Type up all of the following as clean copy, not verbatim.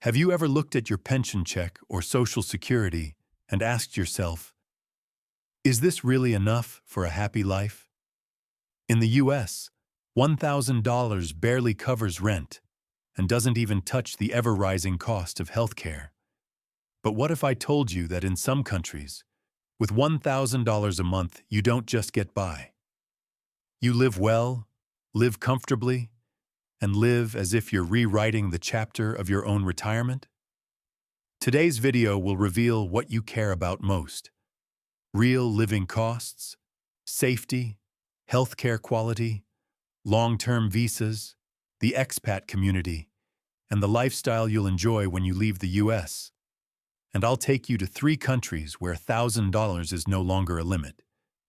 Have you ever looked at your pension check or Social Security and asked yourself, is this really enough for a happy life? In the US, $1,000 barely covers rent and doesn't even touch the ever-rising cost of healthcare. But what if I told you that in some countries, with $1,000 a month, you don't just get by? You live well, live comfortably, and live as if you're rewriting the chapter of your own retirement? Today's video will reveal what you care about most: real living costs, safety, healthcare quality, long-term visas, the expat community, and the lifestyle you'll enjoy when you leave the US. And I'll take you to 3 countries where $1,000 is no longer a limit,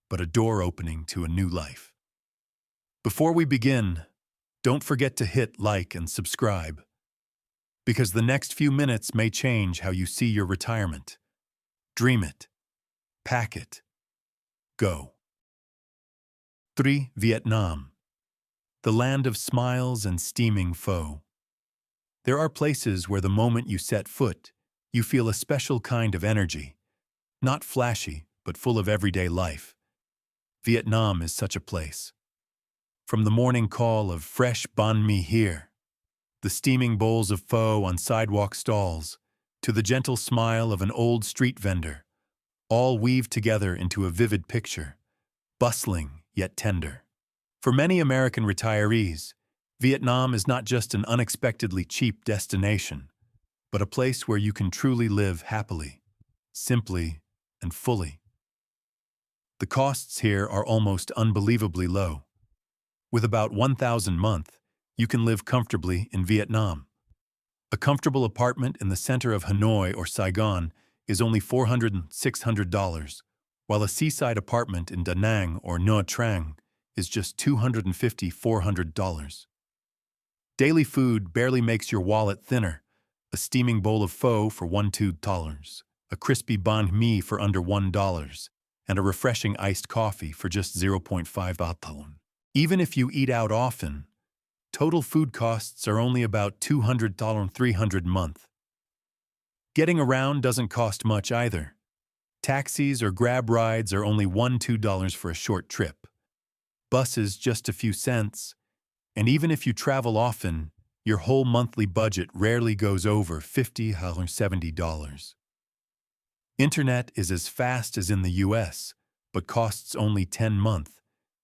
but a door opening to a new life. Before we begin, don't forget to hit like and subscribe, because the next few minutes may change how you see your retirement. Dream it. Pack it. Go. 3. Vietnam, the land of smiles and steaming pho. There are places where the moment you set foot, you feel a special kind of energy, not flashy, but full of everyday life. Vietnam is such a place. From the morning call of fresh banh mi here, the steaming bowls of pho on sidewalk stalls, to the gentle smile of an old street vendor, all weave together into a vivid picture, bustling yet tender. For many American retirees, Vietnam is not just an unexpectedly cheap destination, but a place where you can truly live happily, simply, and fully. The costs here are almost unbelievably low. With about $1,000 a month, you can live comfortably in Vietnam. A comfortable apartment in the center of Hanoi or Saigon is only $400 and $600, while a seaside apartment in Da Nang or Nha Trang is just $250, $400. Daily food barely makes your wallet thinner. A steaming bowl of pho for $1-2, a crispy banh mi for under $1, and a refreshing iced coffee for just $0.5 baht. Even if you eat out often, total food costs are only about $200, $300 a month. Getting around doesn't cost much either. Taxis or Grab rides are only $1-2 for a short trip. Buses just a few cents. And even if you travel often, your whole monthly budget rarely goes over $50 or $70. Internet is as fast as in the US, but costs only $10 a month.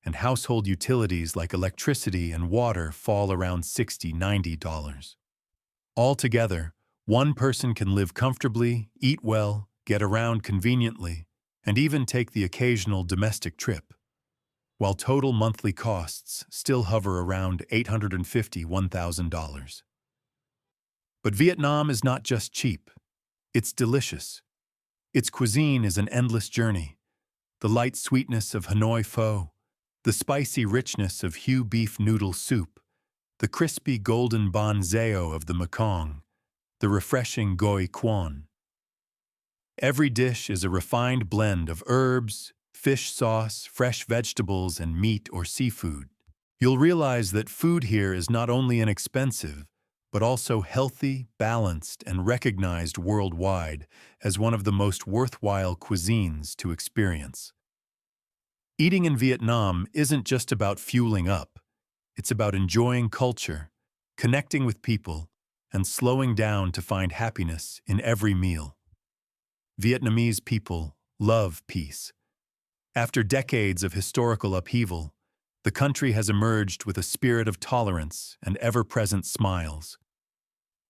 And household utilities like electricity and water fall around $60, $90. Altogether, one person can live comfortably, eat well, get around conveniently, and even take the occasional domestic trip, while total monthly costs still hover around $850, $1,000. But Vietnam is not just cheap. It's delicious. Its cuisine is an endless journey. The light sweetness of Hanoi pho, the spicy richness of Hue beef noodle soup, the crispy golden banh xeo of the Mekong, the refreshing goi quan. Every dish is a refined blend of herbs, fish sauce, fresh vegetables, and meat or seafood. You'll realize that food here is not only inexpensive, but also healthy, balanced, and recognized worldwide as one of the most worthwhile cuisines to experience. Eating in Vietnam isn't just about fueling up. It's about enjoying culture, connecting with people, and slowing down to find happiness in every meal. Vietnamese people love peace. After decades of historical upheaval, the country has emerged with a spirit of tolerance and ever-present smiles.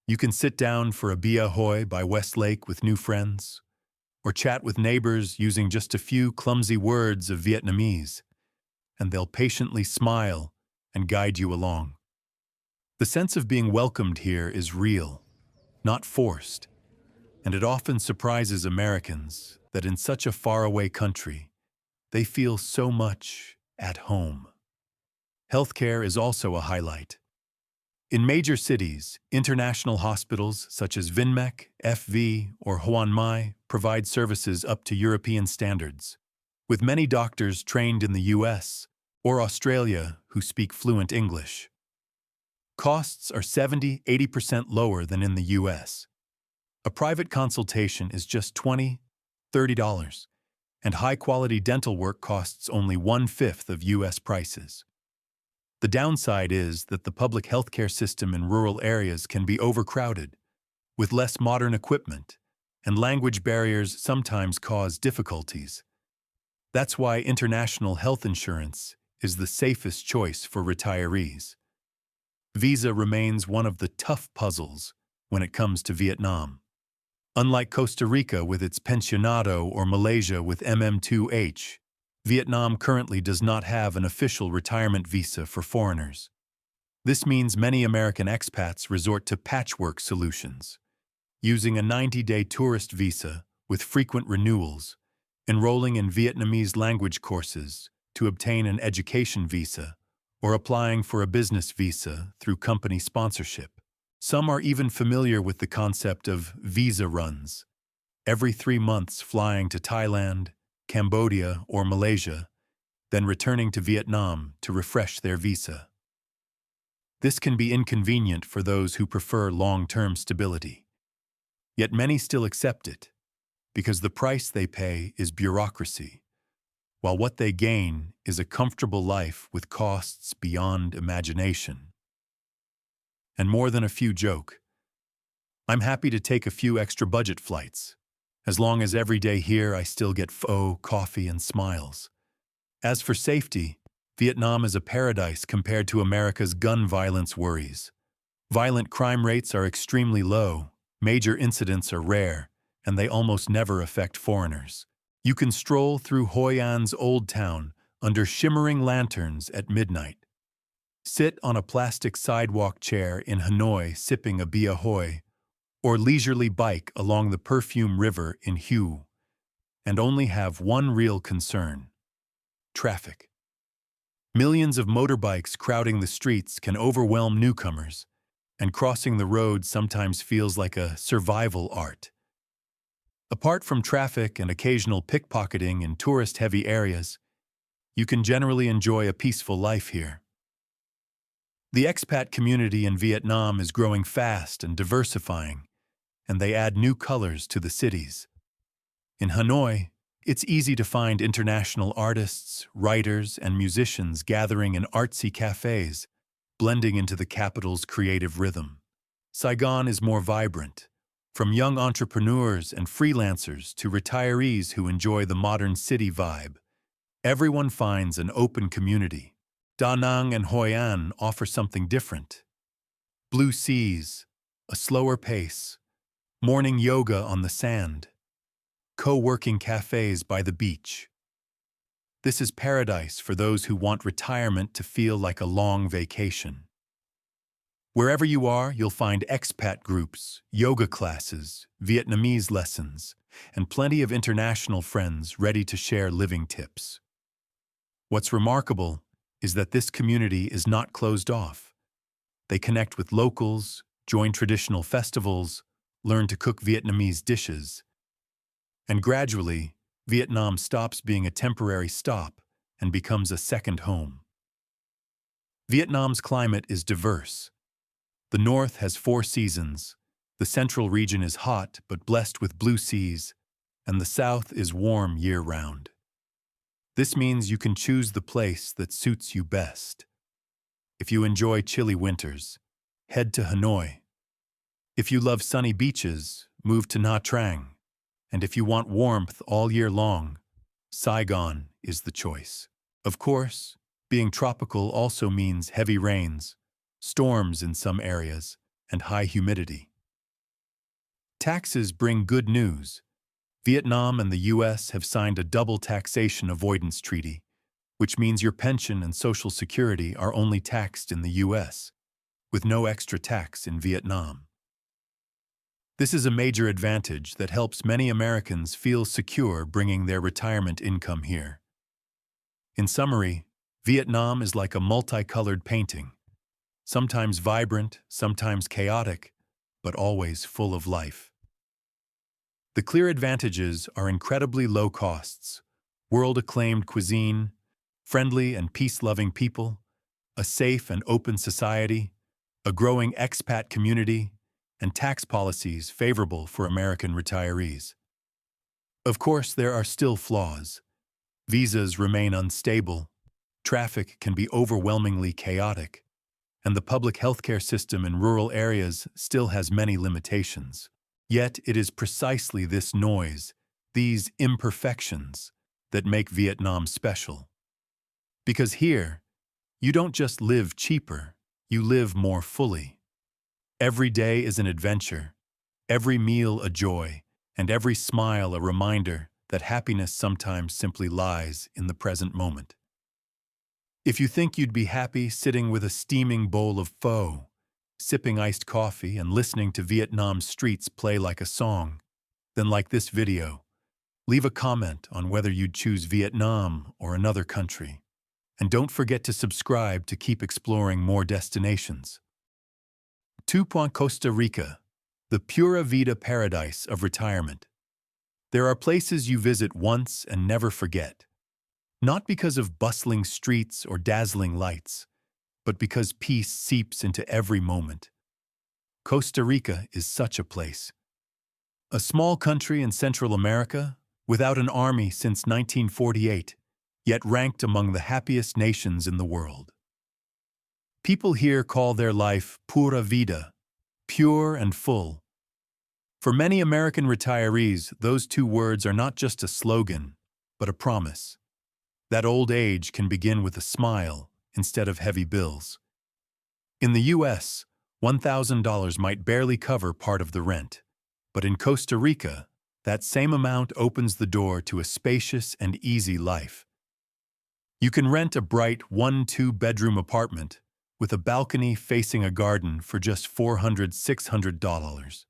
You can sit down for a bia hoi by Westlake with new friends, or chat with neighbors using just a few clumsy words of Vietnamese, and they'll patiently smile and guide you along. The sense of being welcomed here is real, not forced, and it often surprises Americans that in such a faraway country, they feel so much at home. Healthcare is also a highlight. In major cities, international hospitals such as Vinmec, FV, or Hoan Mai provide services up to European standards, with many doctors trained in the US or Australia who speak fluent English. Costs are 70–80% lower than in the US. A private consultation is just $20–30, and high-quality dental work costs only 1/5 of US prices. The downside is that the public healthcare system in rural areas can be overcrowded, with less modern equipment, and language barriers sometimes cause difficulties. That's why international health insurance is the safest choice for retirees. Visa remains one of the tough puzzles when it comes to Vietnam. Unlike Costa Rica with its pensionado or Malaysia with MM2H, Vietnam currently does not have an official retirement visa for foreigners. This means many American expats resort to patchwork solutions, using a 90-day tourist visa with frequent renewals, enrolling in Vietnamese language courses to obtain an education visa, or applying for a business visa through company sponsorship. Some are even familiar with the concept of visa runs, every 3 months flying to Thailand, Cambodia, or Malaysia, then returning to Vietnam to refresh their visa. This can be inconvenient for those who prefer long-term stability. Yet many still accept it, because the price they pay is bureaucracy, while what they gain is a comfortable life with costs beyond imagination. And more than a few joke, I'm happy to take a few extra budget flights, as long as every day here I still get pho, coffee, and smiles. As for safety, Vietnam is a paradise compared to America's gun violence worries. Violent crime rates are extremely low, major incidents are rare, and they almost never affect foreigners. You can stroll through Hoi An's old town under shimmering lanterns at midnight. Sit on a plastic sidewalk chair in Hanoi sipping a bia hoi, or leisurely bike along the Perfume River in Hue, and only have one real concern: traffic. Millions of motorbikes crowding the streets can overwhelm newcomers, and crossing the road sometimes feels like a survival art. Apart from traffic and occasional pickpocketing in tourist-heavy areas, you can generally enjoy a peaceful life here. The expat community in Vietnam is growing fast and diversifying, and they add new colors to the cities. In Hanoi, it's easy to find international artists, writers, and musicians gathering in artsy cafes, blending into the capital's creative rhythm. Saigon is more vibrant, from young entrepreneurs and freelancers to retirees who enjoy the modern city vibe. Everyone finds an open community. Da Nang and Hoi An offer something different. Blue seas, a slower pace, morning yoga on the sand, co-working cafes by the beach. This is paradise for those who want retirement to feel like a long vacation. Wherever you are, you'll find expat groups, yoga classes, Vietnamese lessons, and plenty of international friends ready to share living tips. What's remarkable is that this community is not closed off. They connect with locals, join traditional festivals, learn to cook Vietnamese dishes, and gradually, Vietnam stops being a temporary stop and becomes a second home. Vietnam's climate is diverse. The north has 4 seasons, the central region is hot but blessed with blue seas, and the south is warm year-round. This means you can choose the place that suits you best. If you enjoy chilly winters, head to Hanoi. If you love sunny beaches, move to Nha Trang. And if you want warmth all year long, Saigon is the choice. Of course, being tropical also means heavy rains, storms in some areas, and high humidity. Taxes bring good news. Vietnam and the US have signed a double taxation avoidance treaty, which means your pension and Social Security are only taxed in the US, with no extra tax in Vietnam. This is a major advantage that helps many Americans feel secure bringing their retirement income here. In summary, Vietnam is like a multicolored painting, sometimes vibrant, sometimes chaotic, but always full of life. The clear advantages are incredibly low costs, world-acclaimed cuisine, friendly and peace-loving people, a safe and open society, a growing expat community, and tax policies favorable for American retirees. Of course, there are still flaws. Visas remain unstable, traffic can be overwhelmingly chaotic, and the public healthcare system in rural areas still has many limitations. Yet it is precisely this noise, these imperfections, that make Vietnam special. Because here, you don't just live cheaper, you live more fully. Every day is an adventure, every meal a joy, and every smile a reminder that happiness sometimes simply lies in the present moment. If you think you'd be happy sitting with a steaming bowl of pho, sipping iced coffee and listening to Vietnam's streets play like a song, then like this video. Leave a comment on whether you'd choose Vietnam or another country. And don't forget to subscribe to keep exploring more destinations. 2. Costa Rica, the pura vida paradise of retirement. There are places you visit once and never forget. Not because of bustling streets or dazzling lights, but because peace seeps into every moment. Costa Rica is such a place. A small country in Central America, without an army since 1948, yet ranked among the happiest nations in the world. People here call their life pura vida, pure and full. For many American retirees, those two words are not just a slogan, but a promise. That old age can begin with a smile instead of heavy bills. In the U.S., $1,000 might barely cover part of the rent, but in Costa Rica, that same amount opens the door to a spacious and easy life. You can rent a bright 1-2-bedroom apartment with a balcony facing a garden for just $400–600.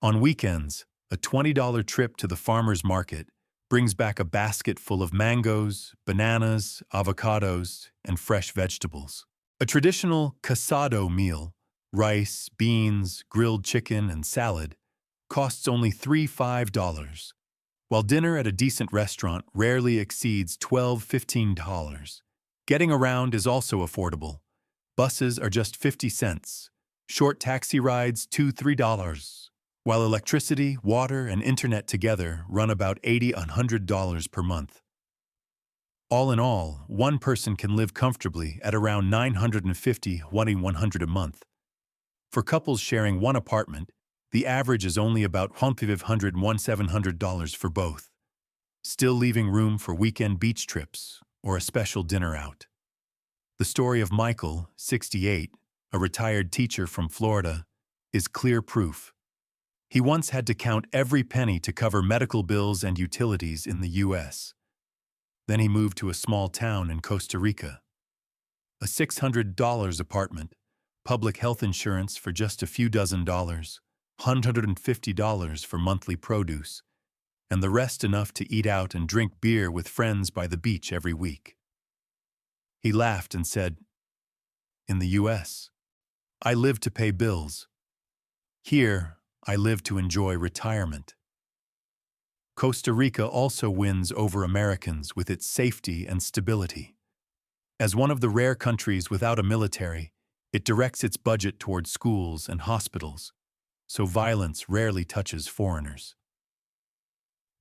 On weekends, a $20 trip to the farmer's market brings back a basket full of mangoes, bananas, avocados, and fresh vegetables. A traditional casado meal, rice, beans, grilled chicken, and salad, costs only $3–5, while dinner at a decent restaurant rarely exceeds $12–15. Getting around is also affordable. Buses are just 50 cents, short taxi rides $2–3, while electricity, water, and internet together run about $80–100 per month. All in all, one person can live comfortably at around $950–1,100 a month. For couples sharing one apartment, the average is only about $1,500–1,700 for both, still leaving room for weekend beach trips or a special dinner out. The story of Michael, 68, a retired teacher from Florida, is clear proof. He once had to count every penny to cover medical bills and utilities in the U.S. Then he moved to a small town in Costa Rica. A $600 apartment, public health insurance for just a few dozen dollars, $150 for monthly produce, and the rest enough to eat out and drink beer with friends by the beach every week. He laughed and said, "In the U.S., I live to pay bills. Here, I live to enjoy retirement." Costa Rica also wins over Americans with its safety and stability. As one of the rare countries without a military, it directs its budget toward schools and hospitals, so violence rarely touches foreigners.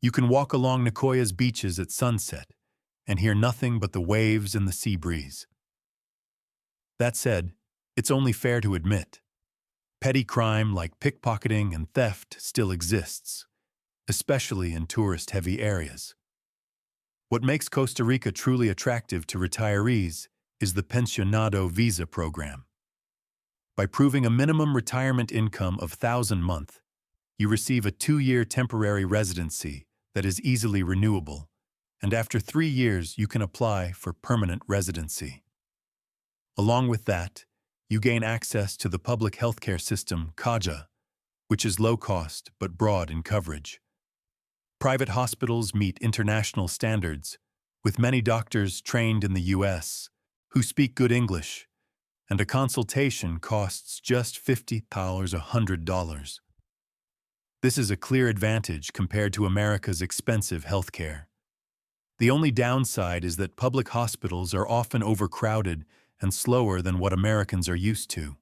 You can walk along Nicoya's beaches at sunset and hear nothing but the waves and the sea breeze. That said, it's only fair to admit, petty crime like pickpocketing and theft still exists, especially in tourist-heavy areas. What makes Costa Rica truly attractive to retirees is the Pensionado Visa program. By proving a minimum retirement income of $1,000 a month, you receive a 2-year temporary residency that is easily renewable, and after 3 years you can apply for permanent residency. Along with that, you gain access to the public healthcare system, CAJA, which is low cost but broad in coverage. Private hospitals meet international standards, with many doctors trained in the U.S. who speak good English, and a consultation costs just $50–100. This is a clear advantage compared to America's expensive healthcare. The only downside is that public hospitals are often overcrowded and slower than what Americans are used to.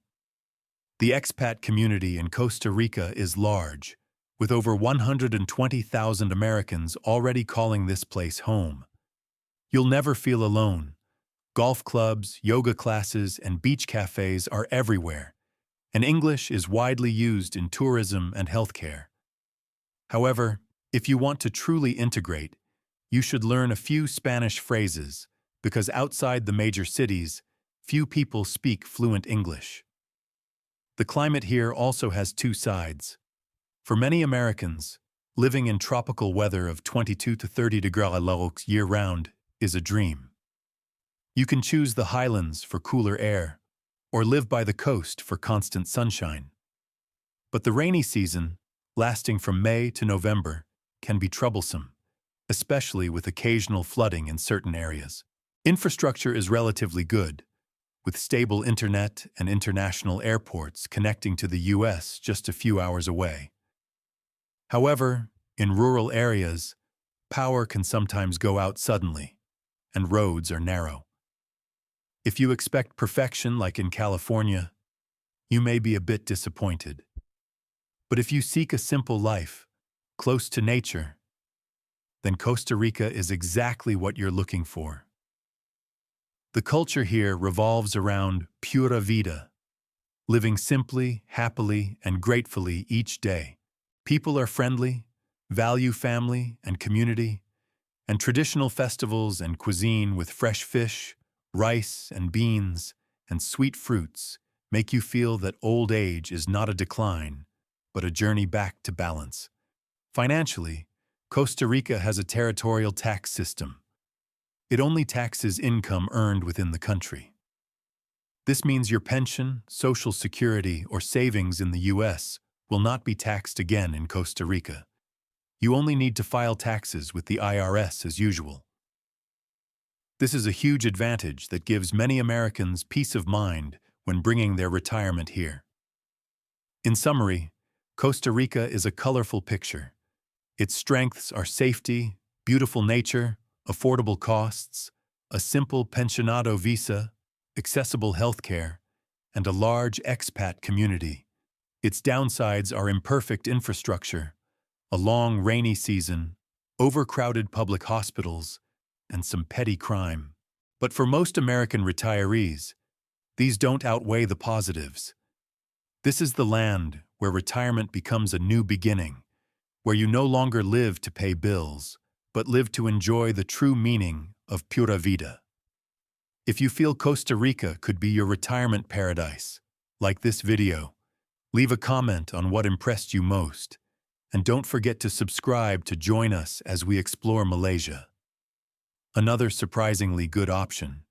The expat community in Costa Rica is large, with over 120,000 Americans already calling this place home. You'll never feel alone. Golf clubs, yoga classes, and beach cafes are everywhere, and English is widely used in tourism and healthcare. However, if you want to truly integrate, you should learn a few Spanish phrases, because outside the major cities, few people speak fluent English. The climate here also has two sides. For many Americans, living in tropical weather of 22 to 30 degrees year-round is a dream. You can choose the highlands for cooler air, or live by the coast for constant sunshine. But the rainy season, lasting from May to November, can be troublesome, especially with occasional flooding in certain areas. Infrastructure is relatively good, with stable internet and international airports connecting to the US just a few hours away. However, in rural areas, power can sometimes go out suddenly, and roads are narrow. If you expect perfection like in California, you may be a bit disappointed. But if you seek a simple life, close to nature, then Costa Rica is exactly what you're looking for. The culture here revolves around pura vida, living simply, happily, and gratefully each day. People are friendly, value family and community, and traditional festivals and cuisine with fresh fish, rice and beans, and sweet fruits make you feel that old age is not a decline, but a journey back to balance. Financially, Costa Rica has a territorial tax system. It only taxes income earned within the country. This means your pension, Social Security, or savings in the US will not be taxed again in Costa Rica. You only need to file taxes with the IRS as usual. This is a huge advantage that gives many Americans peace of mind when bringing their retirement here. In summary, Costa Rica is a colorful picture. Its strengths are safety, beautiful nature, affordable costs, a simple pensionado visa, accessible healthcare, and a large expat community. Its downsides are imperfect infrastructure, a long rainy season, overcrowded public hospitals, and some petty crime. But for most American retirees, these don't outweigh the positives. This is the land where retirement becomes a new beginning, where you no longer live to pay bills, but live to enjoy the true meaning of pura vida. If you feel Costa Rica could be your retirement paradise, like this video, leave a comment on what impressed you most, and don't forget to subscribe to join us as we explore Malaysia. Another surprisingly good option.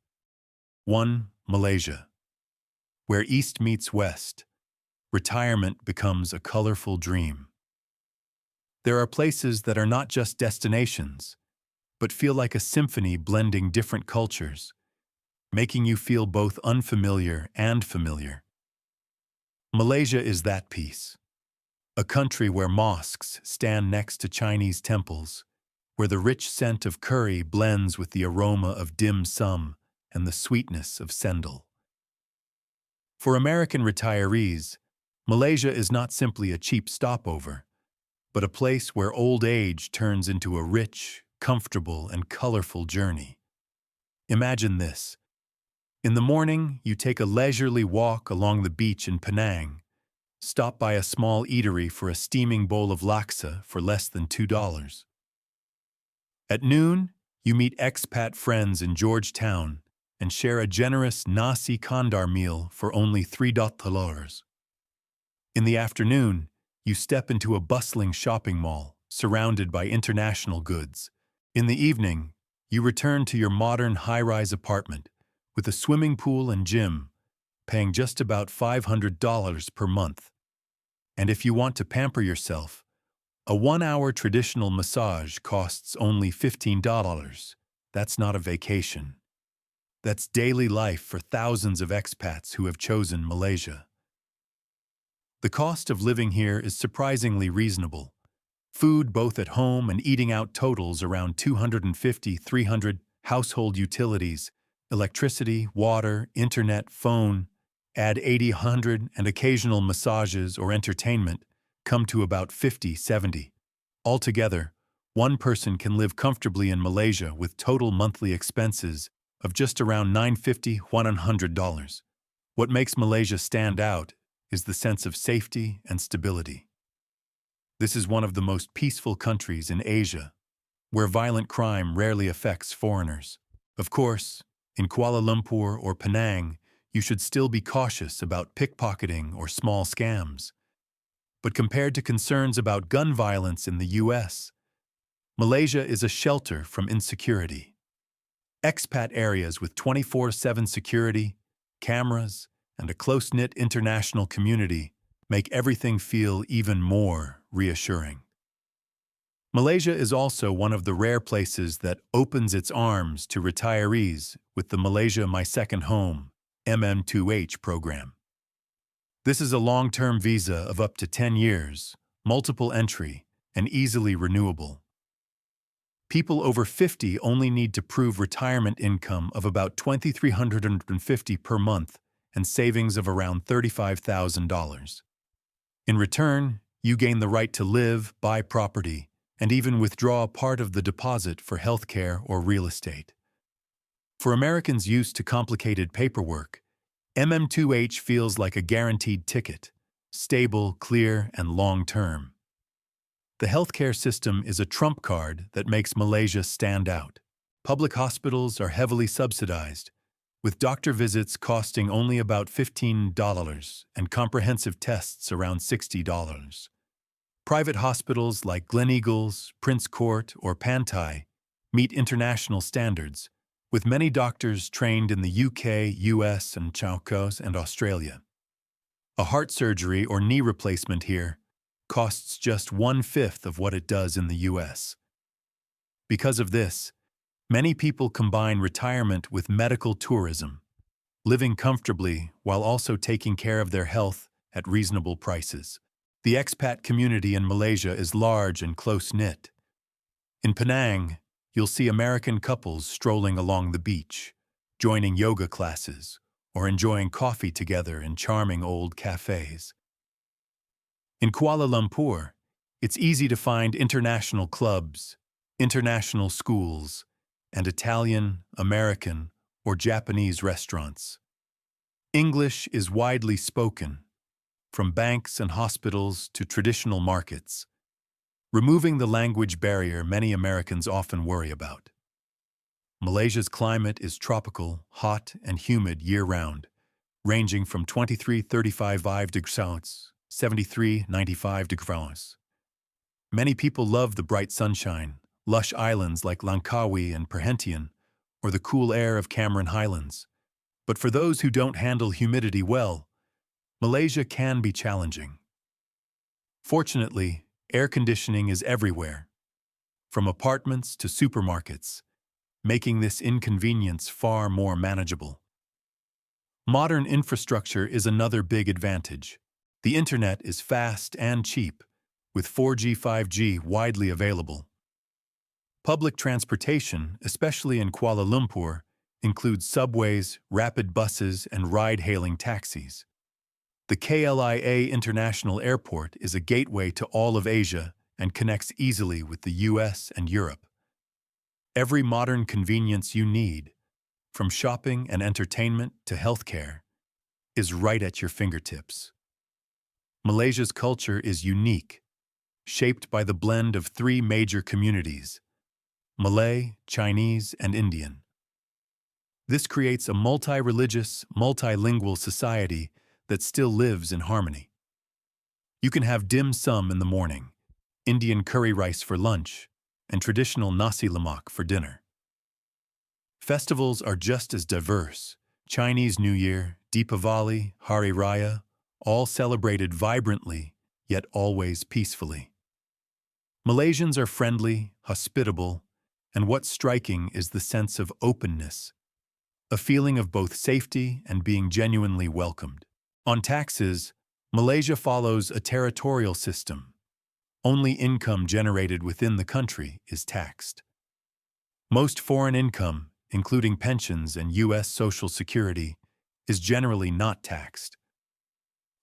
1. Malaysia. Where East meets West, retirement becomes a colorful dream. There are places that are not just destinations, but feel like a symphony blending different cultures, making you feel both unfamiliar and familiar. Malaysia is that piece. A country where mosques stand next to Chinese temples, where the rich scent of curry blends with the aroma of dim sum and the sweetness of sendal. For American retirees, Malaysia is not simply a cheap stopover, but a place where old age turns into a rich, comfortable, and colorful journey. Imagine this. In the morning, you take a leisurely walk along the beach in Penang, stop by a small eatery for a steaming bowl of laksa for less than $2. At noon, you meet expat friends in Georgetown and share a generous nasi kandar meal for only $3. In the afternoon, you step into a bustling shopping mall surrounded by international goods. In the evening, you return to your modern high-rise apartment with a swimming pool and gym, paying just about $500 per month. And if you want to pamper yourself, a 1-hour traditional massage costs only $15. That's not a vacation. That's daily life for thousands of expats who have chosen Malaysia. The cost of living here is surprisingly reasonable. Food both at home and eating out totals around $250–300. Household utilities, Electricity, water, internet, phone, add 80, 100, and occasional massages or entertainment come to about 50, 70. Altogether, one person can live comfortably in Malaysia with total monthly expenses of just around $950, $100. What makes Malaysia stand out is the sense of safety and stability. This is one of the most peaceful countries in Asia, where violent crime rarely affects foreigners. Of course, in Kuala Lumpur or Penang, you should still be cautious about pickpocketing or small scams. But compared to concerns about gun violence in the US, Malaysia is a shelter from insecurity. Expat areas with 24/7 security, cameras, and a close-knit international community make everything feel even more reassuring. Malaysia is also one of the rare places that opens its arms to retirees with the Malaysia My Second Home (MM2H) program. This is a long-term visa of up to 10 years, multiple entry, and easily renewable. People over 50 only need to prove retirement income of about $2,350 per month and savings of around $35,000. In return, you gain the right to live, buy property, and even withdraw part of the deposit for healthcare or real estate. For Americans used to complicated paperwork, MM2H feels like a guaranteed ticket, stable, clear, and long-term. The healthcare system is a trump card that makes Malaysia stand out. Public hospitals are heavily subsidized, with doctor visits costing only about $15 and comprehensive tests around $60. Private hospitals like Gleneagles, Prince Court, or Pantai meet international standards, with many doctors trained in the UK, US, and Chaucos and Australia. A heart surgery or knee replacement here costs just 1/5 of what it does in the US. Because of this, many people combine retirement with medical tourism, living comfortably while also taking care of their health at reasonable prices. The expat community in Malaysia is large and close-knit. In Penang, you'll see American couples strolling along the beach, joining yoga classes, or enjoying coffee together in charming old cafes. In Kuala Lumpur, it's easy to find international clubs, international schools, and Italian, American, or Japanese restaurants. English is widely spoken, from banks and hospitals to traditional markets, removing the language barrier many Americans often worry about. Malaysia's climate is tropical, hot, and humid year-round, ranging from 23-35 degrees Celsius, 73-95 degrees. Many people love the bright sunshine, lush islands like Langkawi and Perhentian, or the cool air of Cameron Highlands. But for those who don't handle humidity well, Malaysia can be challenging. Fortunately, air conditioning is everywhere, from apartments to supermarkets, making this inconvenience far more manageable. Modern infrastructure is another big advantage. The internet is fast and cheap, with 4G, 5G widely available. Public transportation, especially in Kuala Lumpur, includes subways, rapid buses, and ride-hailing taxis. The KLIA International Airport is a gateway to all of Asia and connects easily with the US and Europe. Every modern convenience you need, from shopping and entertainment to healthcare, is right at your fingertips. Malaysia's culture is unique, shaped by the blend of three major communities: Malay, Chinese, and Indian. This creates a multi-religious, multilingual society that still lives in harmony. You can have dim sum in the morning, Indian curry rice for lunch, and traditional nasi lemak for dinner. Festivals are just as diverse: Chinese New Year, Deepavali, Hari Raya, all celebrated vibrantly, yet always peacefully. Malaysians are friendly, hospitable, and what's striking is the sense of openness, a feeling of both safety and being genuinely welcomed. On taxes, Malaysia follows a territorial system. Only income generated within the country is taxed. Most foreign income, including pensions and U.S. Social Security, is generally not taxed.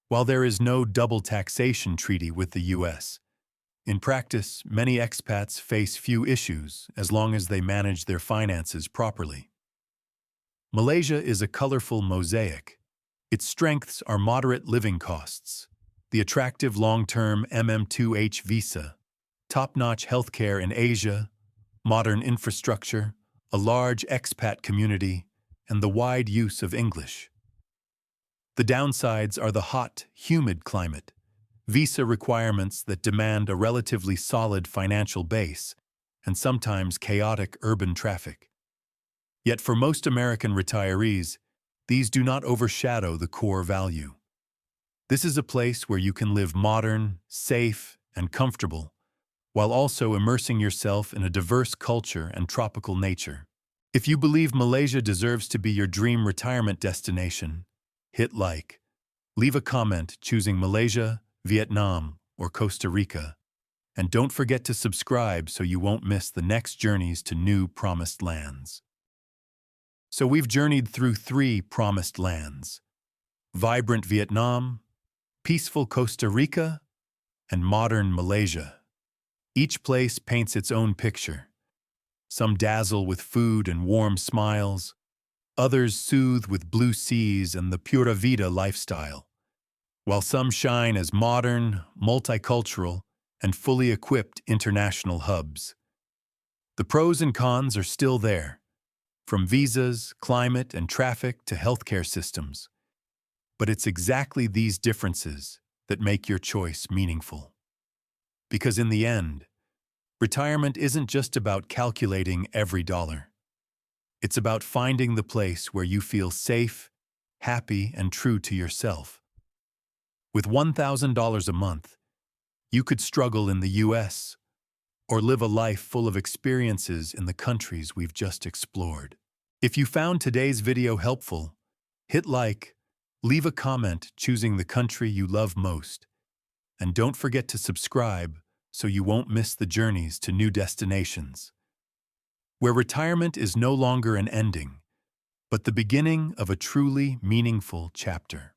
While there is no double taxation treaty with the U.S., in practice, many expats face few issues as long as they manage their finances properly. Malaysia is a colorful mosaic. Its strengths are moderate living costs, the attractive long-term MM2H visa, top-notch healthcare in Asia, modern infrastructure, a large expat community, and the wide use of English. The downsides are the hot, humid climate, visa requirements that demand a relatively solid financial base, and sometimes chaotic urban traffic. Yet for most American retirees, these do not overshadow the core value. This is a place where you can live modern, safe, and comfortable, while also immersing yourself in a diverse culture and tropical nature. If you believe Malaysia deserves to be your dream retirement destination, hit like. Leave a comment choosing Malaysia, Vietnam, or Costa Rica. And don't forget to subscribe so you won't miss the next journeys to new promised lands. So we've journeyed through 3 promised lands: vibrant Vietnam, peaceful Costa Rica, and modern Malaysia. Each place paints its own picture. Some dazzle with food and warm smiles, others soothe with blue seas and the pura vida lifestyle, while some shine as modern, multicultural, and fully equipped international hubs. The pros and cons are still there, from visas, climate, and traffic to healthcare systems. But it's exactly these differences that make your choice meaningful. Because in the end, retirement isn't just about calculating every dollar. It's about finding the place where you feel safe, happy, and true to yourself. With $1,000 a month, you could struggle in the U.S. or live a life full of experiences in the countries we've just explored. If you found today's video helpful, hit like, leave a comment choosing the country you love most, and don't forget to subscribe so you won't miss the journeys to new destinations, where retirement is no longer an ending, but the beginning of a truly meaningful chapter.